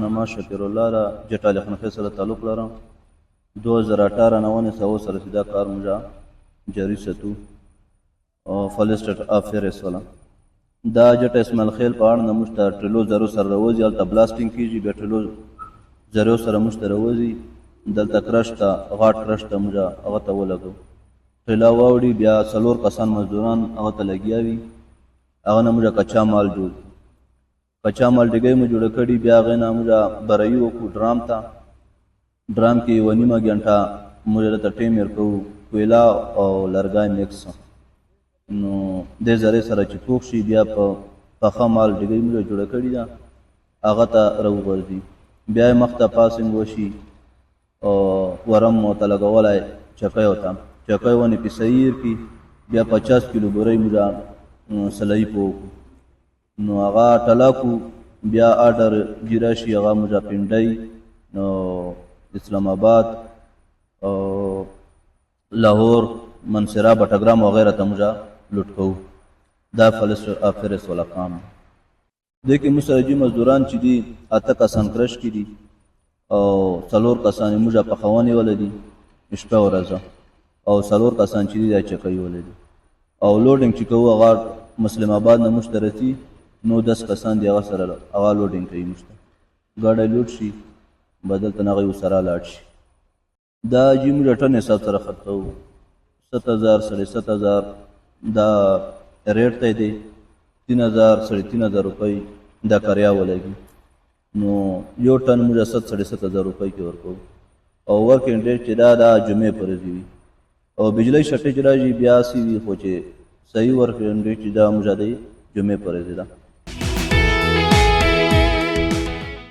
شاهنما شکر الله را جټ علي خان سره تعلق لرم 2018 نه سو سره سیدا کار مجا جاری ستو فالسټ افیرس ولا دا جټ اسماعیل خیل په اړه نمشته ټلو زرو سره روزي الته بلاستینګ کیږي به ټلو زرو سره مشته روزي دلته کرشته غاټ کرشته مجا هغه ته ولګو ټلا واوړي بیا څلور کسان مزدوران هغه ته لګیاوي هغه نه مجا کچا مال جوړ کچا مال ډیګي مو جوړ کړي بیا غې نه مجا برایو کو ډرام کې یو نیمه غنټه مجا ته ټیم ورکو کویلا او لرګای میکس نو د زره سره چې پوښ شي بیا په پخه مال ډیګي مو جوړ کړي دا هغه ته راوغورځي بیا مخته پاسنګ وشي او ورم مو ته لګولای چکای وتا چکای ونی په سیر کی بیا 50 کیلو بوري مجا سلای پو نو هغه ټلاکو بیا آرډر ګیراشي هغه مجا پینډای نو اسلام آباد او لاهور منصرا بټګرام وغیرہ ته مجا لوټ کو دا فلسفه افرس ولا کام د کې مسرجی مزدوران چې دي اته کسان کرش کی دي او څلور کسان مجا په خوانی ولدي شپه ورځه او څلور کسان چې دي چکای ولدي او لوډینګ چې کوه هغه مسلم آباد نه مشترکی نو 10 کسان دی هغه سره هغه لوډینګ کوي مشته ګاډی لوټ شي بدل تنغه یو سره لاړ شي دا جیم رټن حساب سره خرڅو 7000 7000 دا ریټ ته دی 3000 3500 روپۍ دا کریا ولګي نو یو ټن موږ 7000 روپۍ کې ورکو او ورکینګ ډیټ چې دا جمعې پر دی او بجلی شټې چې راځي بیا سی وی خو چې صحیح ورکینګ ډیټ چې دا موږ د جمعې پر دی دا